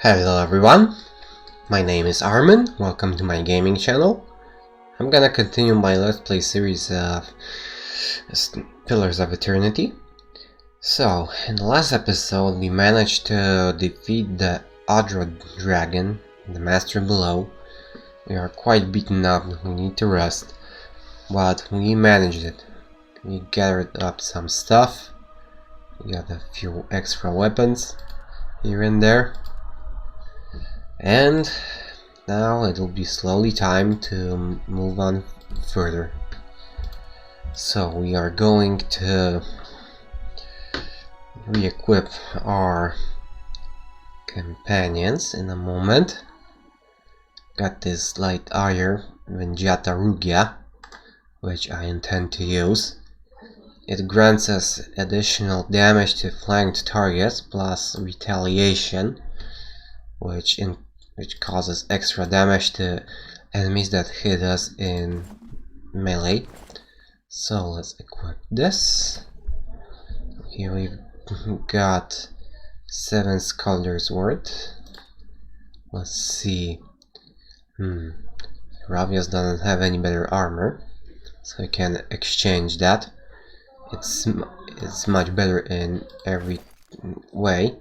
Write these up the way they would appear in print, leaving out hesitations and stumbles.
Hello everyone, my name is Armin, welcome to my gaming channel. I'm gonna continue my Let's Play series of Pillars of Eternity. So, in the last episode we managed to defeat the Adra Dragon, the Master Below. We are quite beaten up, we need to rest, but we managed it. We gathered up some stuff, we got a few extra weapons here and there. And now it'll be slowly time to move on further. So we are going to re-equip our companions in a moment. Got this light iron Venjata Rugia, which I intend to use. It grants us additional damage to flanked targets plus retaliation, which causes extra damage to enemies that hit us in melee. So let's equip this. Here we've got 7 Skulldur's worth. Let's see. Ravios doesn't have any better armor, so we can exchange that. It's much better in every way.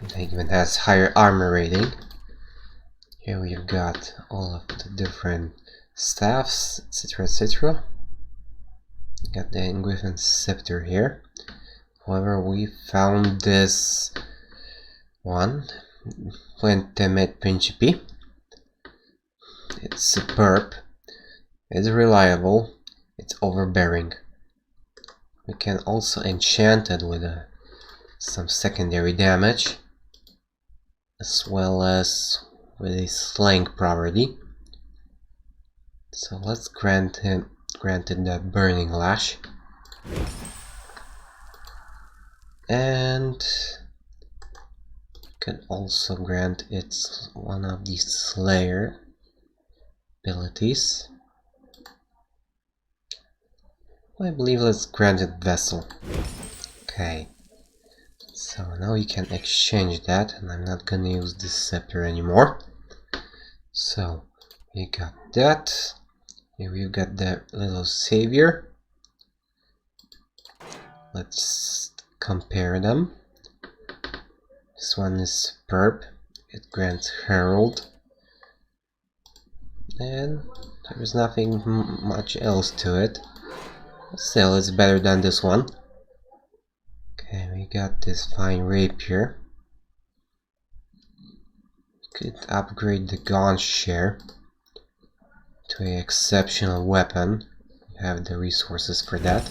It even has higher armor rating. Here we've got all of the different staffs, etc, etc. Got the Griffin Scepter here. However, we found this one, Puente Principi. It's superb, it's reliable, it's overbearing. We can also enchant it with some secondary damage, as well as with a slaying property. So let's grant it the Burning Lash, and can also grant it one of these Slayer abilities. I believe let's grant it Vessel. Okay. So now we can exchange that, and I'm not gonna use this scepter anymore. So we got that. Here we've got the little savior. Let's compare them. This one is superb. It grants Herald, and there's nothing much else to it. Still, it's better than this one. Okay, we got this fine rapier. Could upgrade the gaunt share to an exceptional weapon. We have the resources for that.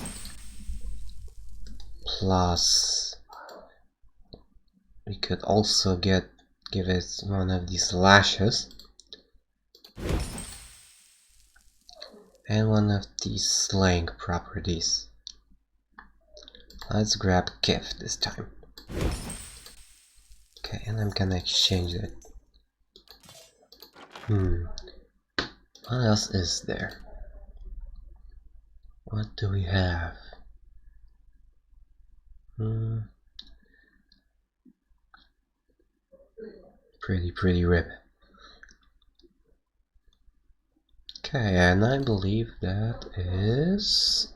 Plus, we could also give it one of these lashes and one of these slaying properties. Let's grab Gift this time. Okay, and I'm gonna exchange it. What else is there? What do we have? Pretty rip. Okay, and I believe that is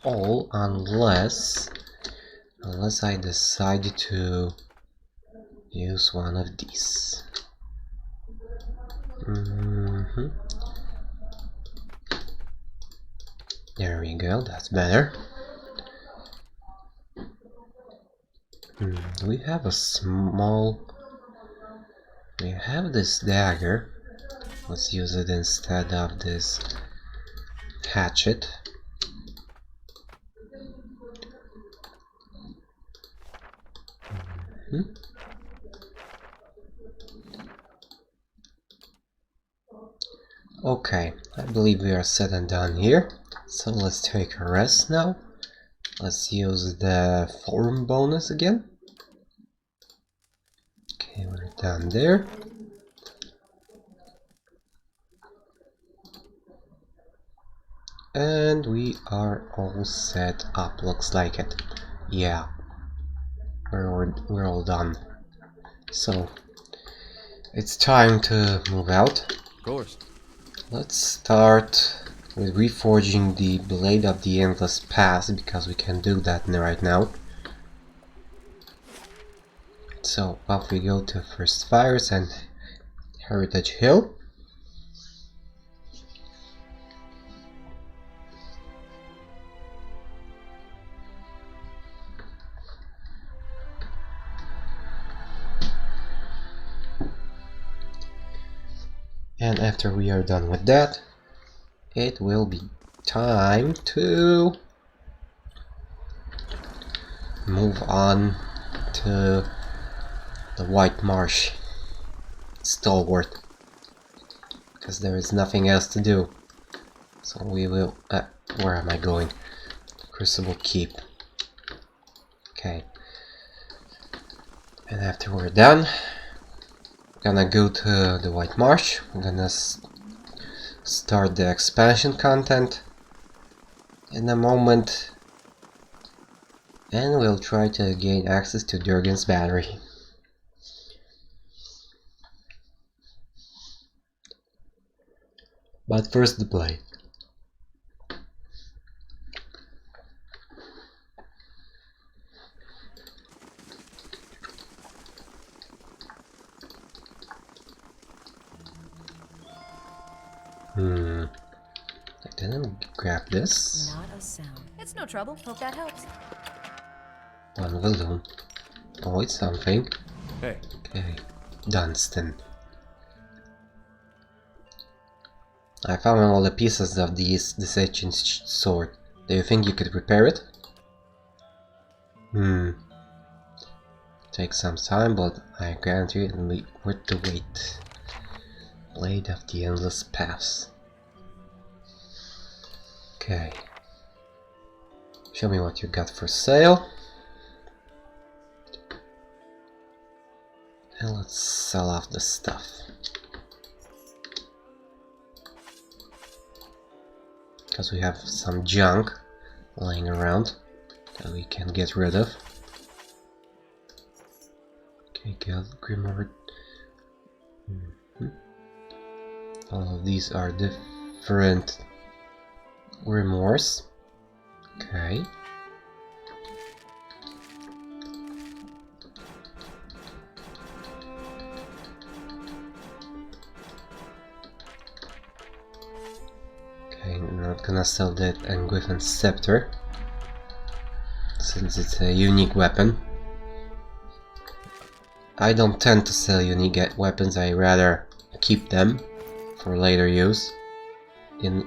all, unless I decide to use one of these. There we go, that's better. We have we have this dagger. Let's use it instead of this hatchet. Okay, I believe we are set and done here. So let's take a rest now. Let's use the forum bonus again. Okay, we're done there. And we are all set up, looks like it. Yeah, we're all done. So it's time to move out. Of course. Let's start with reforging the Blade of the Endless Past, because we can do that right now. So off we go to First Fires and Heritage Hill. And after we are done with that, it will be time to move on to the White Marsh, Stalwart, because there is nothing else to do. So we will... where am I going? Crucible Keep. Okay. And after we're done, we're gonna go to the White Marsh. We're gonna start the expansion content in a moment, and we'll try to gain access to Durgan's battery. But first the blade. I didn't grab this. Not a sound. It's no trouble. Hope that helps. One balloon. Oh, it's something. Hey. Okay. Dunstan. I found all the pieces of this ancient sword. Do you think you could repair it? Takes some time, but I guarantee it'll be worth the wait. Blade of the Endless Paths. Okay. Show me what you got for sale. And let's sell off the stuff. Because we have some junk lying around that we can get rid of. Okay, get Grimoire. All of these are different Grimoires. Okay. Okay, I'm not gonna sell that Angriffin Scepter, since it's a unique weapon. I don't tend to sell unique weapons, I rather keep them for later use, in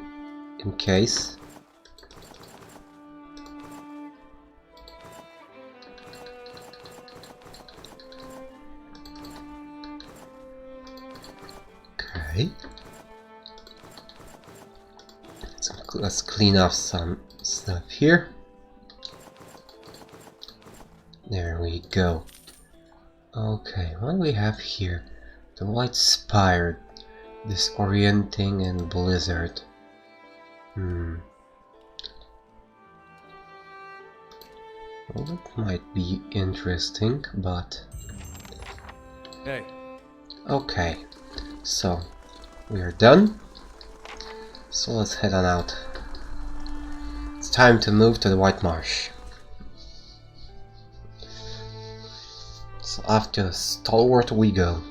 case. Okay. So let's clean off some stuff here. There we go. Okay, what do we have here? The White Spire, Disorienting and Blizzard. Well, that might be interesting, but... Hey. Okay, so we are done. So let's head on out. It's time to move to the White Marsh. So after Stalwart we go.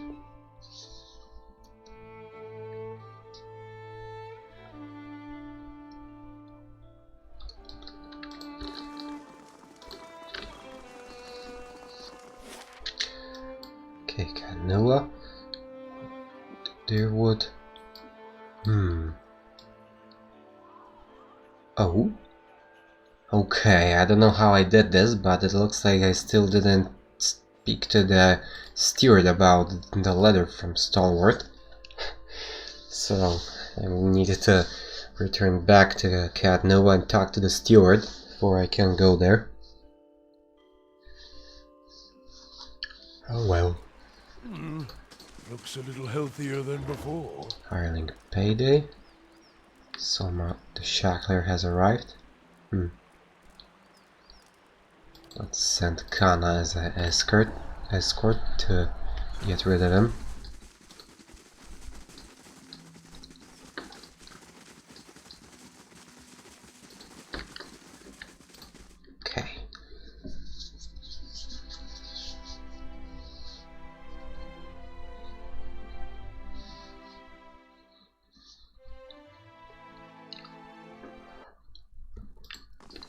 Okay, Canoa. Deerwood. Oh. Okay, I don't know how I did this, but it looks like I still didn't speak to the steward about the letter from Stalwart. So I needed to return back to Cadnova and talk to the steward before I can go there. Oh well. Looks a little healthier than before. Hireling payday. Soma the Shackler has arrived. Let's send Kana as an escort to get rid of him. Okay.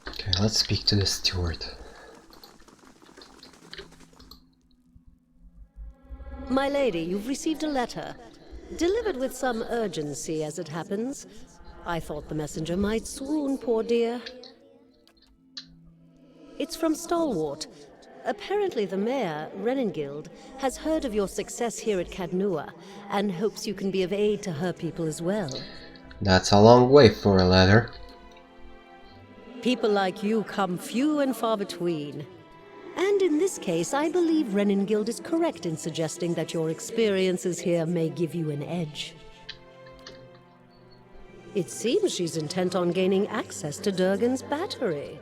Okay, let's speak to the steward. My lady, you've received a letter. Delivered with some urgency, as it happens. I thought the messenger might swoon, poor dear. It's from Stalwart. Apparently the mayor, Renengild, has heard of your success here at Cadnua, and hopes you can be of aid to her people as well. That's a long way for a letter. People like you come few and far between. And in this case, I believe Renengild is correct in suggesting that your experiences here may give you an edge. It seems she's intent on gaining access to Durgan's battery.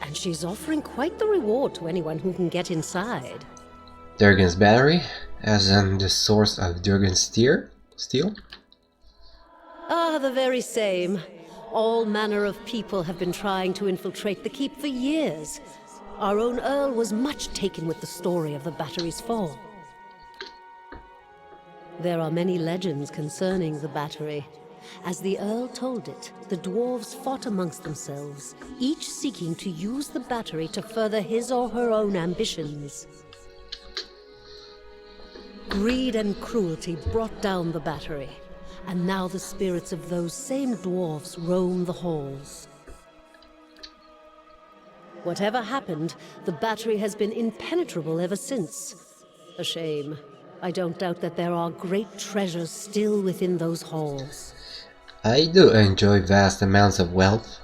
And she's offering quite the reward to anyone who can get inside. Durgan's battery, as in the source of Durgan's steel? Ah, the very same. All manner of people have been trying to infiltrate the keep for years. Our own Earl was much taken with the story of the battery's fall. There are many legends concerning the battery. As the Earl told it, the dwarves fought amongst themselves, each seeking to use the battery to further his or her own ambitions. Greed and cruelty brought down the battery, and now the spirits of those same dwarves roam the halls. Whatever happened, the battery has been impenetrable ever since. A shame. I don't doubt that there are great treasures still within those halls. I do enjoy vast amounts of wealth.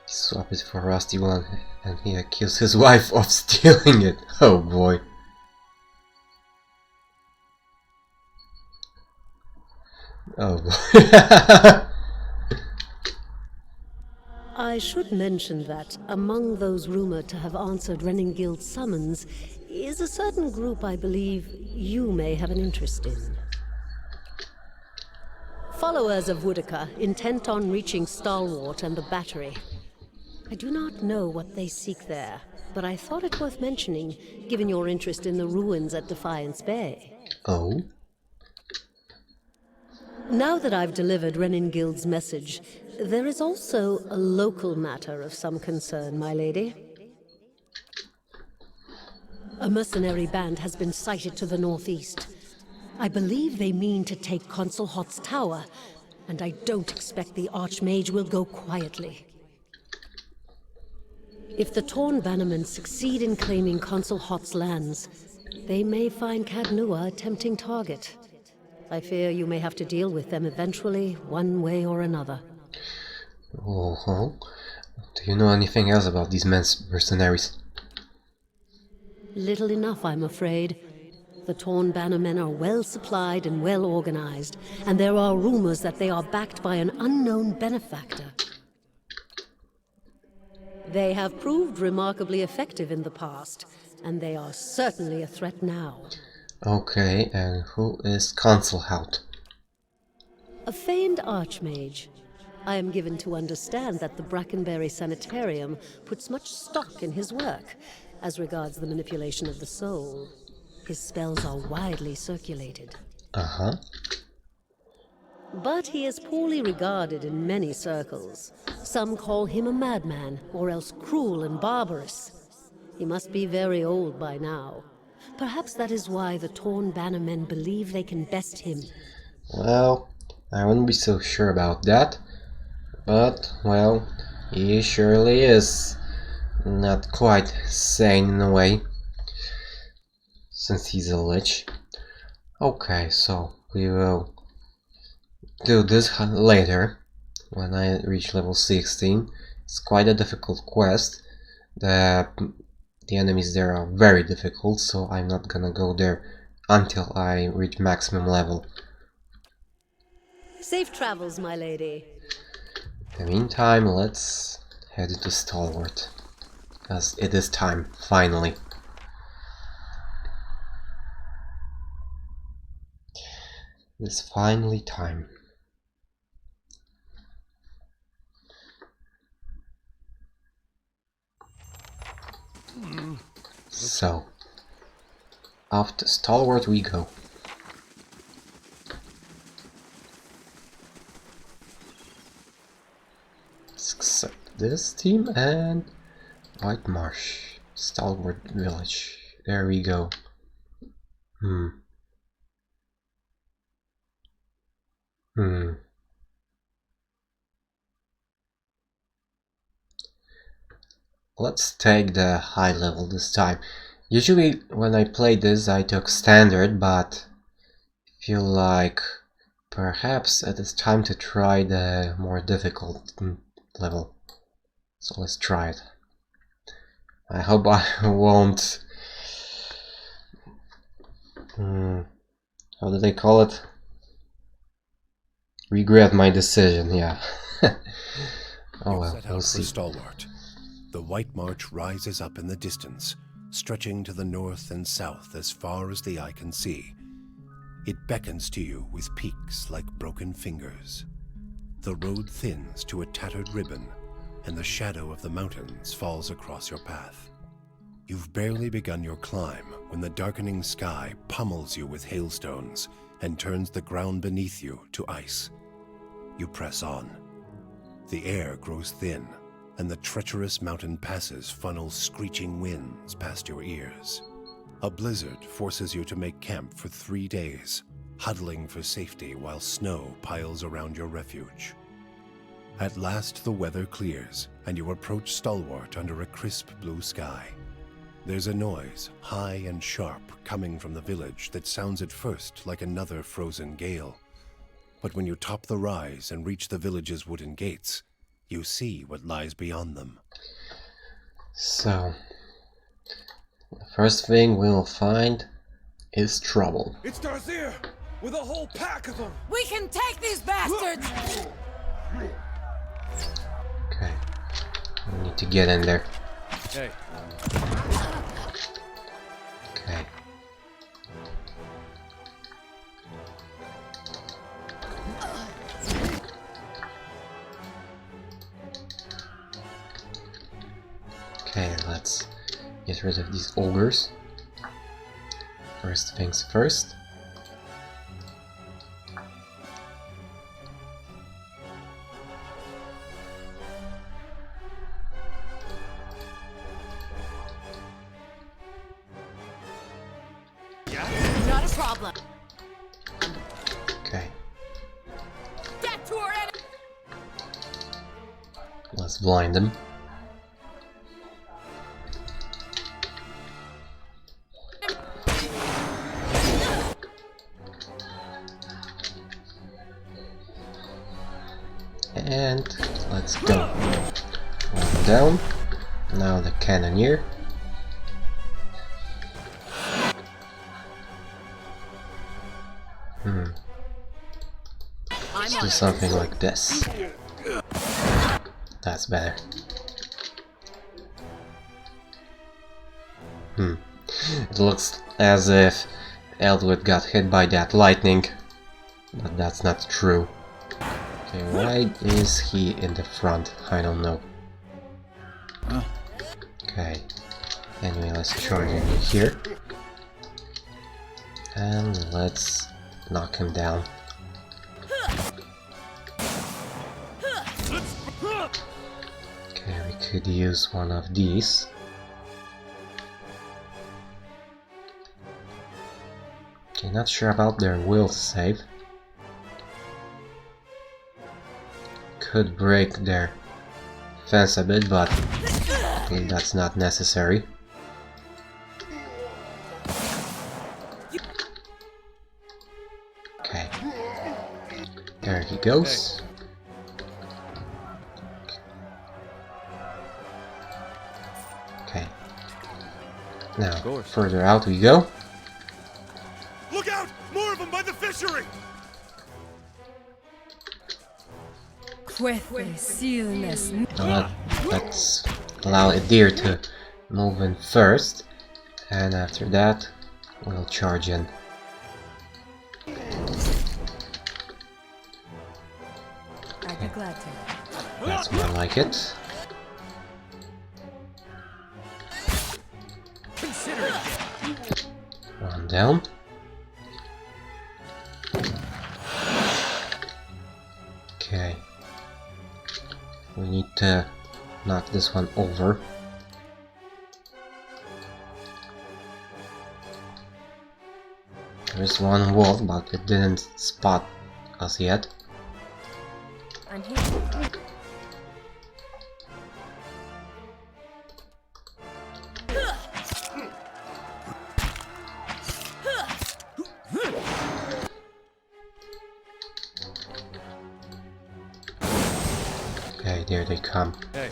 Swap it for a rusty one, and he accused his wife of stealing it. Oh boy. Oh boy. I should mention that among those rumored to have answered Renengild's summons is a certain group I believe you may have an interest in. Followers of Woodica, intent on reaching Stalwart and the battery. I do not know what they seek there, but I thought it worth mentioning, given your interest in the ruins at Defiance Bay. Oh? Now that I've delivered Renengild's message, there is also a local matter of some concern, my lady. A mercenary band has been sighted to the northeast. I believe they mean to take Consul Hot's tower, and I don't expect the Archmage will go quietly. If the Torn Bannermen succeed in claiming Consul Hot's lands, they may find Cadnua a tempting target. I fear you may have to deal with them eventually, one way or another. Oh, do you know anything else about these mercenaries? Little enough, I'm afraid. The Torn Bannermen are well supplied and well organized, and there are rumors that they are backed by an unknown benefactor. They have proved remarkably effective in the past, and they are certainly a threat now. Okay, and who is Consul Hout? A famed archmage. I am given to understand that the Brackenberry Sanitarium puts much stock in his work, as regards the manipulation of the soul. His spells are widely circulated. Uh-huh. But he is poorly regarded in many circles. Some call him a madman, or else cruel and barbarous. He must be very old by now. Perhaps that is why the Torn Bannermen believe they can best him. Well, I wouldn't be so sure about that. But, well, he surely is not quite sane in a way, since he's a lich. Okay, so we will do this later, when I reach level 16. It's quite a difficult quest. The enemies there are very difficult, so I'm not gonna go there until I reach maximum level. Safe travels, my lady. In the meantime, let's head into Stalwart, because it is time, finally. It's finally time. So, off to Stalwart we go. Let's accept this team and White Marsh, Stalwart Village. There we go. Let's take the high level this time. Usually when I play this I took standard, but I feel like perhaps it is time to try the more difficult level. So let's try it. I hope I won't... how do they call it? Regret my decision, yeah. Oh well, we'll see. Stalwart. The White March rises up in the distance, stretching to the north and south as far as the eye can see. It beckons to you with peaks like broken fingers. The road thins to a tattered ribbon, and the shadow of the mountains falls across your path. You've barely begun your climb when the darkening sky pummels you with hailstones and turns the ground beneath you to ice. You press on. The air grows thin, and the treacherous mountain passes funnel screeching winds past your ears. A blizzard forces you to make camp for 3 days, huddling for safety while snow piles around your refuge. At last the weather clears, and you approach Stalwart under a crisp blue sky. There's a noise, high and sharp, coming from the village that sounds at first like another frozen gale. But when you top the rise and reach the village's wooden gates, you see what lies beyond them. So, the first thing we'll find is trouble. It's Darzier with a whole pack of them. We can take these bastards! Okay, we need to get in there. Hey. Okay. Okay, let's get rid of these ogres. First things first. Not a problem. Okay, Get to our enemy! let's blind them. And let's go. One down. Now the cannoneer. Let's do something like this. That's better. It looks as if Eldwood got hit by that lightning, but that's not true. Okay, why is he in the front? I don't know. Okay. Anyway, let's charge in here. And let's knock him down. Okay, we could use one of these. Okay, not sure about their will save. Could break their fence a bit, but I think that's not necessary. Okay, there he goes. Okay, now further out we go. Look out! More of them by the fishery! Let's allow a deer to move in first, and after that we'll charge in. glad to. That's more like it. Consider it. One down. Okay. We need to knock this one over. There's one wall, but it didn't spot us yet. I'm here. Okay, there they come. Hey.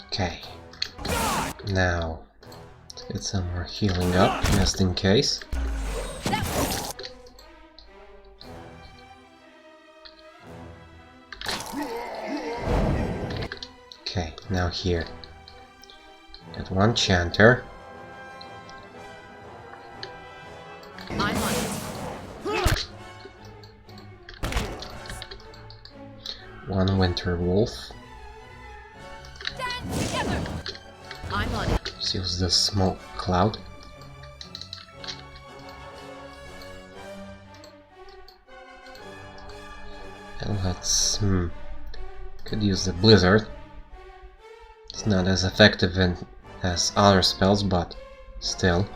Okay. Now, let's get some more healing up, just in case. Okay, now here. Got one chanter. I'm on it. One winter wolf. Stand together. I'm on it. Seals the smoke cloud. And let's could use the blizzard. It's not as effective as other spells, but still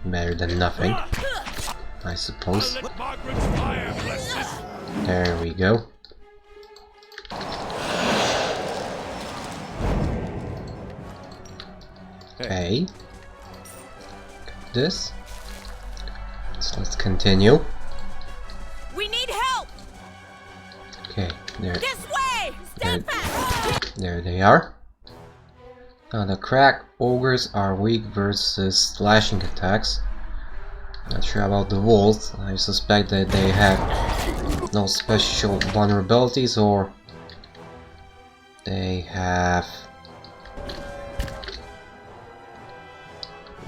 better than nothing, I suppose. Let Margaret's fire bless this. There we go. Okay. Got this. So let's continue. We need help. Okay, there. This way. Stand back. There they are. Now the crack ogres are weak versus slashing attacks. Not sure about the wolves. I suspect that they have no special vulnerabilities, or they have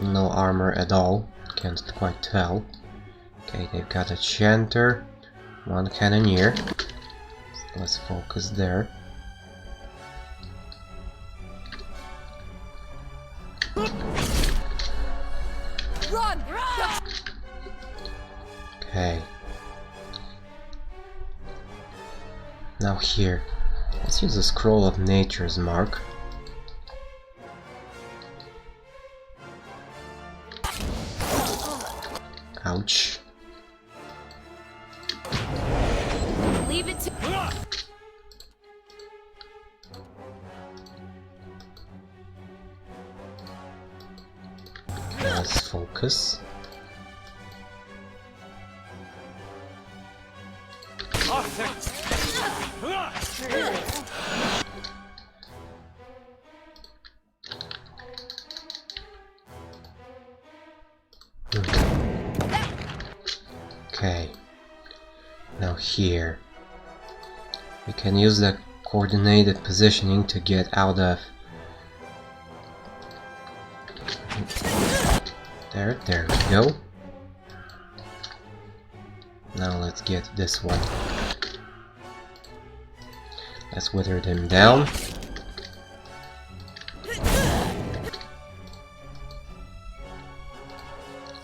no armor at all. Can't quite tell. Okay, they've got a chanter, one cannoneer. Let's focus there. Run. Run. Okay. Now here, let's use the scroll of nature's mark. Ouch. Leave it to. Let's focus. Okay. Now here, we can use the coordinated positioning to get out of there we go. Now let's get this one. Let's wither them down.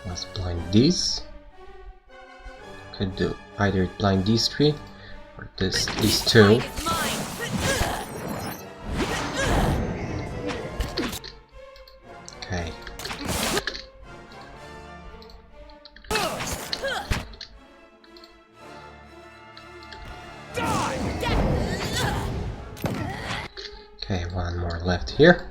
Let's blind these. Could do either blind these three or these two. It's mine. Okay. Okay, one more left here.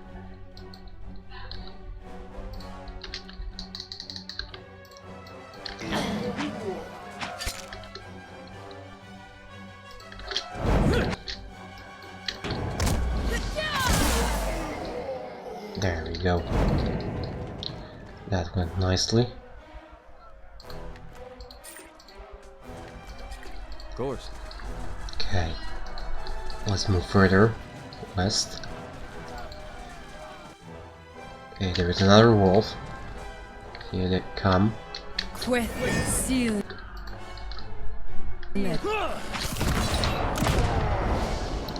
There we go. That went nicely. Of course. Okay. Let's move further. west. Okay, there is another wolf. Here they come. With seal.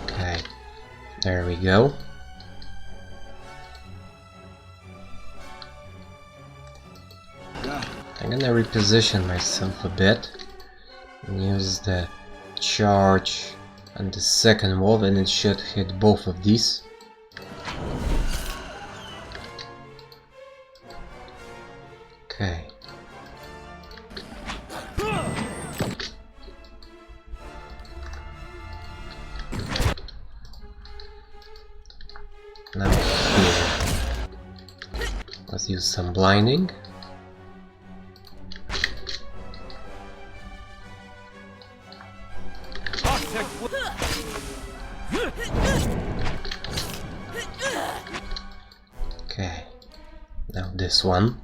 Okay, there we go. I'm gonna reposition myself a bit and use the charge on the second wolf, and it should hit both of these. Okay. Now here. Let's use some blinding. Okay. Now this one.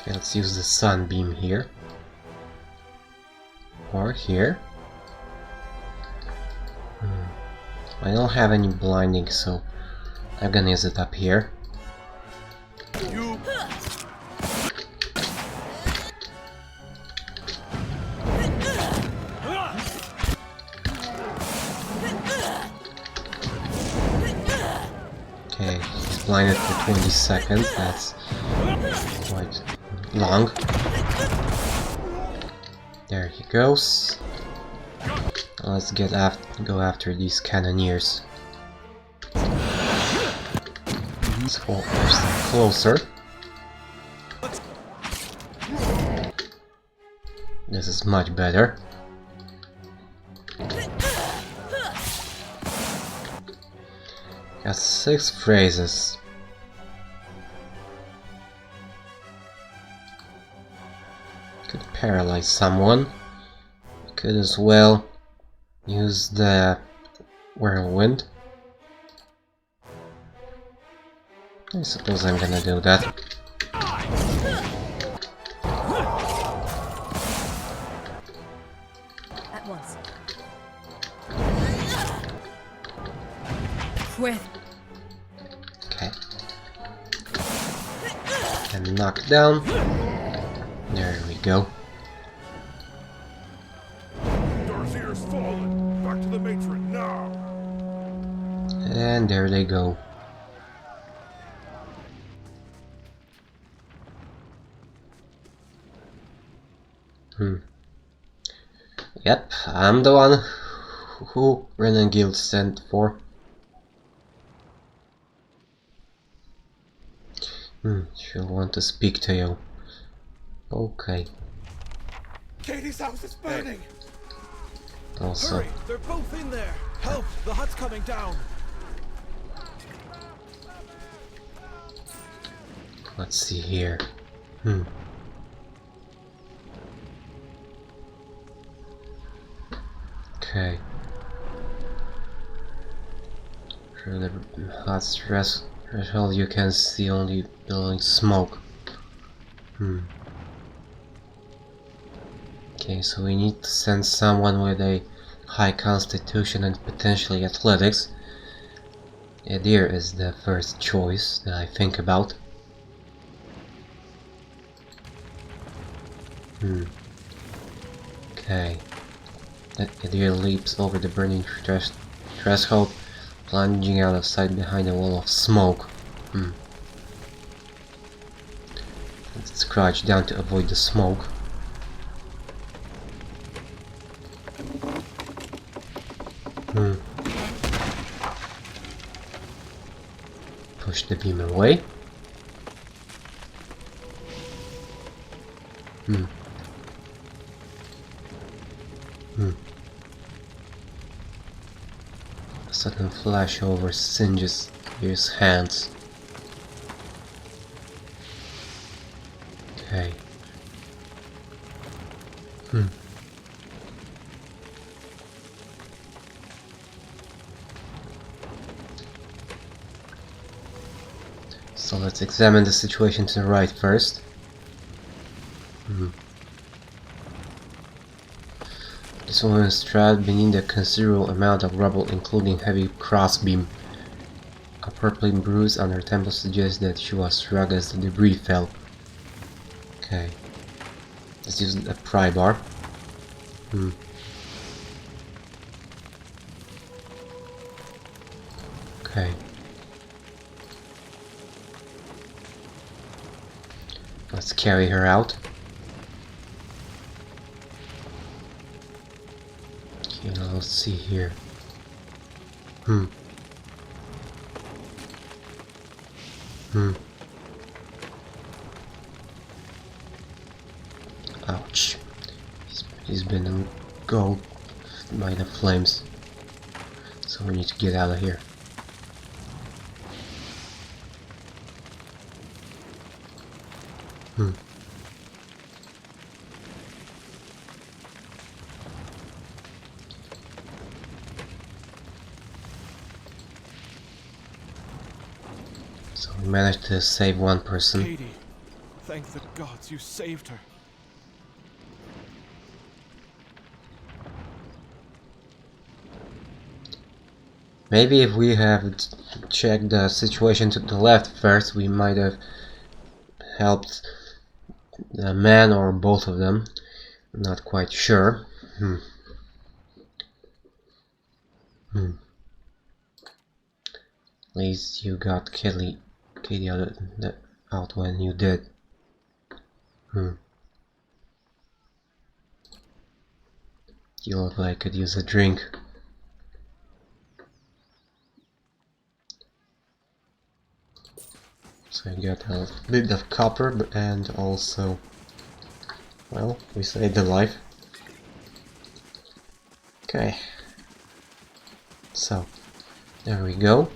Okay, let's use the sunbeam here. Or here. I don't have any blinding, so I'm gonna use it up here. You. Okay, he's blinded for 20 seconds, that's quite long. There he goes. Let's go after these cannoneers. Let's go closer. This is much better. Got 6 phrases. Could paralyze someone. Could as well use the whirlwind. I suppose I'm gonna do that. At once. With. Okay. And knock down. There we go. Darcier's fallen. Back to the matron now. And there they go. Yep, I'm the one who Renan Guild sent for. She'll want to speak to you. Okay. Katie's house is burning. Also, Hurry, they're both in there. Help, the hut's coming down. let's see here. Okay. Through the hot stress threshold you can see only billowing smoke. Okay, so we need to send someone with a high constitution and potentially athletics. A deer is the first choice that I think about. Okay. The deer leaps over the burning threshold, plunging out of sight behind a wall of smoke. Let's crouch down to avoid the smoke. Push the beam away. A sudden flashover singes his hands. Okay. So let's examine the situation to the right first. this woman trapped beneath a considerable amount of rubble, including heavy crossbeam. A purple bruise on her temple suggests that she was struck as the debris fell. Okay. Let's use a pry bar. Okay. Let's carry her out. Okay, now let's see here. Ouch. He's been engulfed by the flames. So we need to get out of here. So we managed to save one person. Katie, thank the gods you saved her. Maybe if we have checked the situation to the left first, we might have helped the man or both of them. I'm not quite sure. At least you got Katie out when you did. You look like could use a drink. So you got a bit of copper and also, well, we saved the life. Okay. So, there we go.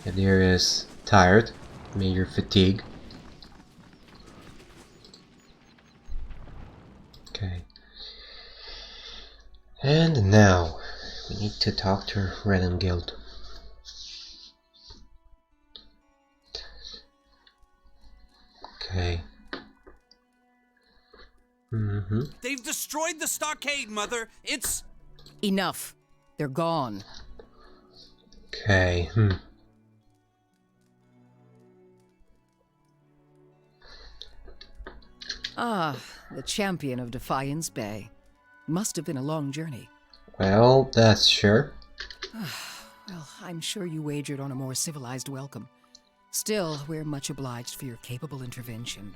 There is tired, major fatigue. Okay. And now, we need to talk to Redden Guild. Okay. They've destroyed the stockade, Mother. It's... Enough. They're gone. Okay. Ah, the champion of Defiance Bay. Must have been a long journey. Well, that's sure. Well, I'm sure you wagered on a more civilized welcome. Still, we're much obliged for your capable intervention.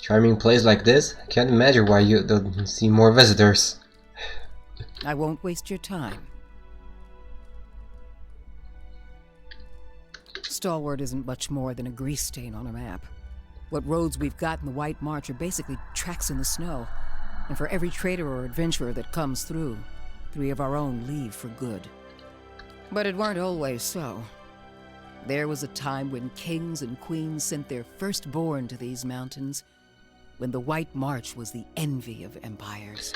Charming place like this? I can't imagine why you don't see more visitors. I won't waste your time. Stalwart isn't much more than a grease stain on a map. What roads we've got in the White March are basically tracks in the snow. And for every trader or adventurer that comes through, 3 of our own leave for good. But it weren't always so. There was a time when kings and queens sent their firstborn to these mountains, when the White March was the envy of empires.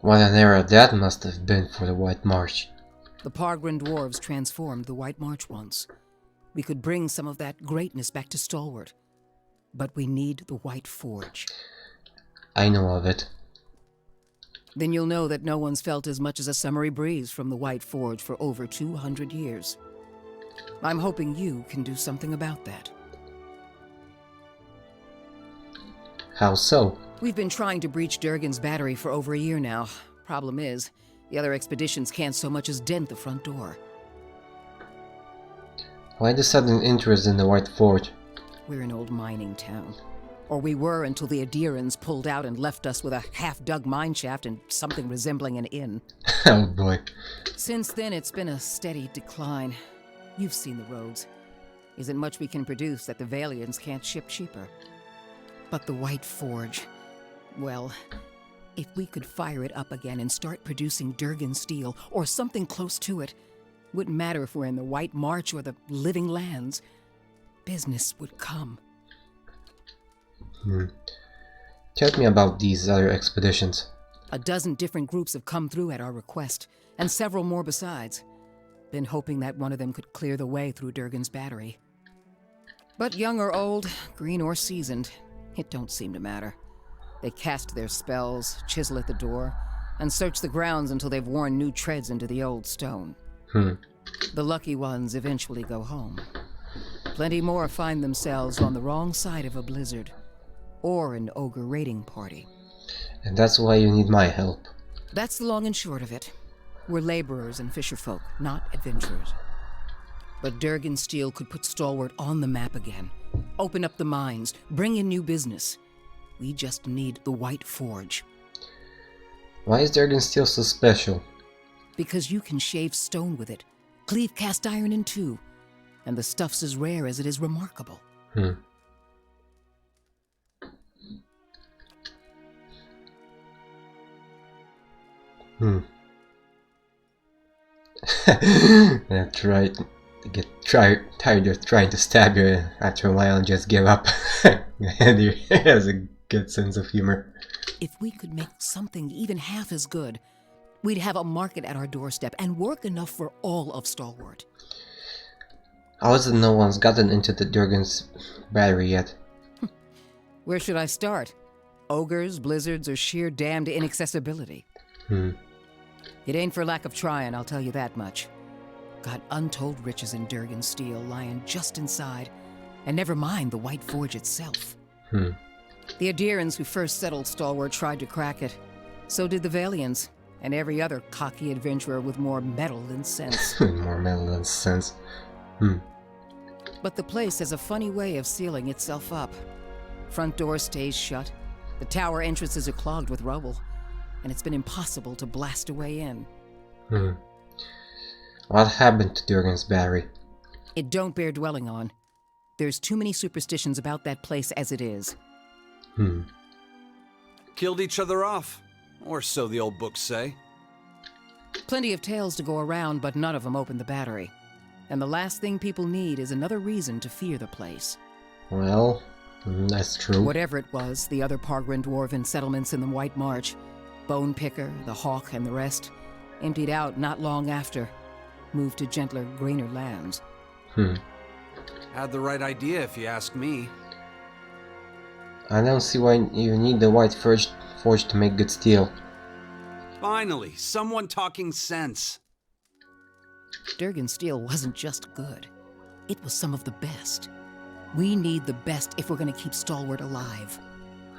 What an era that must have been for the White March. The Pargrin dwarves transformed the White March once. We could bring some of that greatness back to Stalwart. But we need the White Forge. I know of it. Then you'll know that no one's felt as much as a summery breeze from the White Forge for over 200 years. I'm hoping you can do something about that. How so? We've been trying to breach Durgan's battery for over a year now. Problem is, the other expeditions can't so much as dent the front door. Why the sudden interest in the White Forge? We're an old mining town. Or we were until the Adirans pulled out and left us with a half-dug mine shaft and something resembling an inn. Oh boy. Since then, it's been a steady decline. You've seen the roads. Isn't much we can produce that the Valians can't ship cheaper. But the White Forge... well, if we could fire it up again and start producing Durgan steel, or something close to it, wouldn't matter if we're in the White March or the Living Lands, business would come. Tell me about these other expeditions. A dozen different groups have come through at our request, and several more besides. Been hoping that one of them could clear the way through Durgan's battery. But young or old, green or seasoned, it don't seem to matter. They cast their spells, chisel at the door, and search the grounds until they've worn new treads into the old stone. The lucky ones eventually go home. Plenty more find themselves on the wrong side of a blizzard, or an ogre raiding party. And that's why you need my help. That's the long and short of it. We're laborers and fisherfolk, not adventurers. But Durgan-Steel could put Stalwart on the map again, open up the mines, bring in new business. We just need the White Forge. Why is Durgan-Steel so special? Because you can shave stone with it, cleave cast iron in two, and the stuff's as rare as it is remarkable. Tired of trying to stab you after a while and just give up. And he has a good sense of humor. If we could make something even half as good, we'd have a market at our doorstep and work enough for all of Stalwart. How is it no one's gotten into the Durgan's battery yet? Where should I start? Ogres, blizzards, or sheer damned inaccessibility? It ain't for lack of trying, I'll tell you that much. Got untold riches in Durgan-Steel lying just inside, and never mind the White Forge itself. The Adirans who first settled Stalwart tried to crack it. So did the Valians, and every other cocky adventurer with more metal than sense. More metal than sense. But the place has a funny way of sealing itself up. Front door stays shut, the tower entrances are clogged with rubble, and it's been impossible to blast a way in. What happened to Durgan's battery? It don't bear dwelling on. There's too many superstitions about that place as it is. Killed each other off. Or so the old books say. Plenty of tales to go around, but none of them open the battery. And the last thing people need is another reason to fear the place. Well, that's true. Whatever it was, the other Pargrin dwarven settlements in the White March, Bone Picker, the Hawk, and the rest, emptied out not long after, moved to gentler, greener lands. Had the right idea, if you ask me. I don't see why you need the White Forge to make good steel. Finally, someone talking sense. Durgan-Steel wasn't just good. It was some of the best. We need the best if we're going to keep Stalwart alive.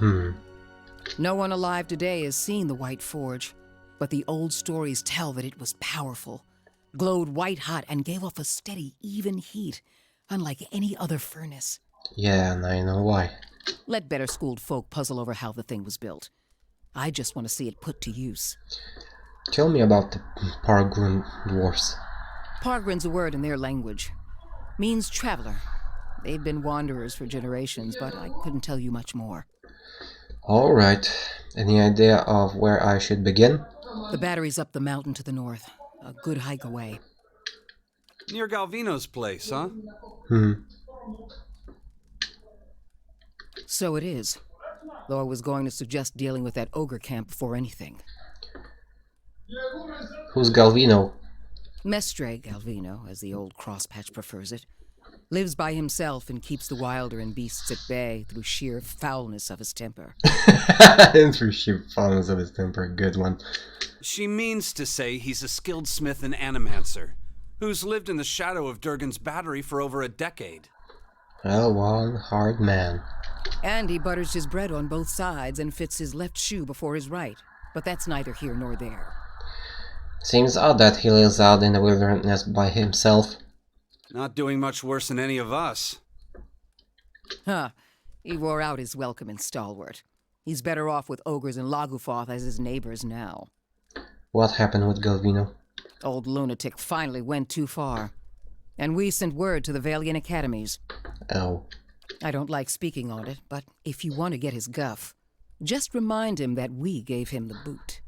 No one alive today has seen the White Forge, but the old stories tell that it was powerful, glowed white-hot, and gave off a steady, even heat, unlike any other furnace. Yeah, and I know why. Let better-schooled folk puzzle over how the thing was built. I just want to see it put to use. Tell me about the Pargrin dwarfs. Pargrin's a word in their language. Means traveler. They've been wanderers for generations, but I couldn't tell you much more. Alright. Any idea of where I should begin? The battery's up the mountain to the north. A good hike away. Near Galvino's place, huh? So it is. Though I was going to suggest dealing with that ogre camp before anything. Who's Galvino? Mestre Galvino, as the old crosspatch prefers it, lives by himself and keeps the wilder and beasts at bay through sheer foulness of his temper. Through sheer foulness of his temper, good one. She means to say he's a skilled smith and animancer, who's lived in the shadow of Durgan's battery for over a decade. Well, one hard man. And he butters his bread on both sides and fits his left shoe before his right. But that's neither here nor there. Seems odd that he lives out in the wilderness by himself. Not doing much worse than any of us. He wore out his welcome in Stalwart. He's better off with ogres and Lagufoth as his neighbors now. What happened with Galvino? Old lunatic finally went too far. And we sent word to the Valian academies. Oh. I don't like speaking on it, but if you want to get his guff, just remind him that we gave him the boot.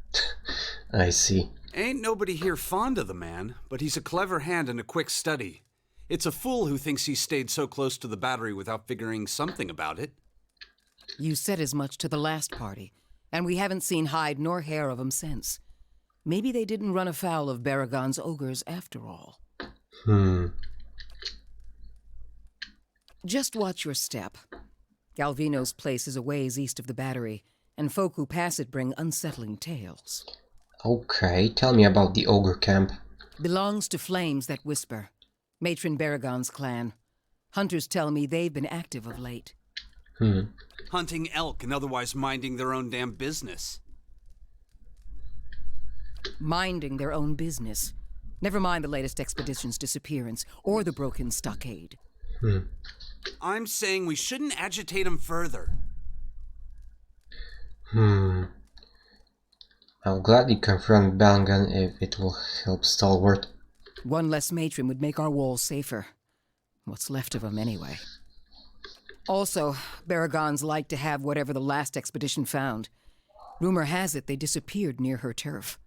I see. Ain't nobody here fond of the man, but he's a clever hand and a quick study. It's a fool who thinks he stayed so close to the battery without figuring something about it. You said as much to the last party, and we haven't seen hide nor hair of him since. Maybe they didn't run afoul of Baragon's ogres after all. Just watch your step. Galvino's place is a ways east of the battery, and folk who pass it bring unsettling tales. Okay, tell me about the ogre camp. Belongs to Flames That Whisper, Matron Baragon's clan. Hunters tell me they've been active of late. Hunting elk and otherwise minding their own damn business. Minding their own business. Never mind the latest expedition's disappearance, or the broken stockade. I'm saying we shouldn't agitate them further. I'll gladly confront Bangan if it will help Stalwart. One less matron would make our walls safer. What's left of them, anyway. Also, Baragons like to have whatever the last expedition found. Rumor has it they disappeared near her turf.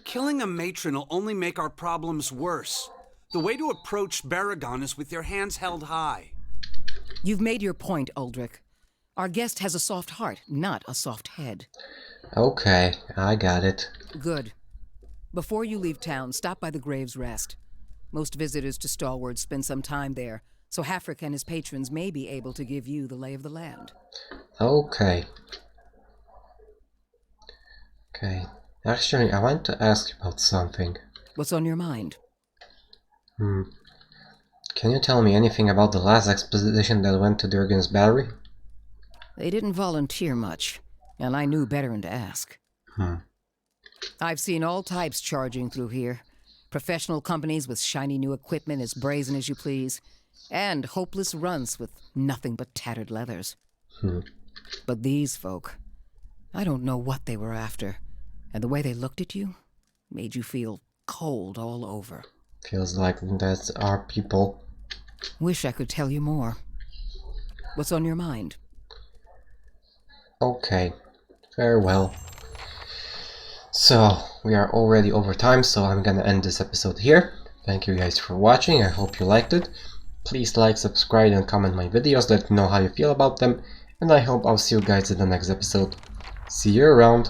Killing a matron will only make our problems worse. The way to approach Baragon is with your hands held high. You've made your point, Uldric. Our guest has a soft heart, not a soft head. Okay, I got it. Good. Before you leave town, stop by the Grave's Rest. Most visitors to Stalwart spend some time there, so Hafric and his patrons may be able to give you the lay of the land. Okay. Actually, I want to ask you about something. What's on your mind? Can you tell me anything about the last expedition that went to Durgan's Battery? They didn't volunteer much, and I knew better than to ask. I've seen all types charging through here. Professional companies with shiny new equipment as brazen as you please, and hopeless runts with nothing but tattered leathers. But these folk, I don't know what they were after, and the way they looked at you made you feel cold all over. Feels like that's our people. Wish I could tell you more. What's on your mind? Okay, very well. So, we are already over time, so I'm gonna end this episode here. Thank you guys for watching, I hope you liked it. Please like, subscribe and comment my videos, let me know how you feel about them. And I hope I'll see you guys in the next episode. See you around.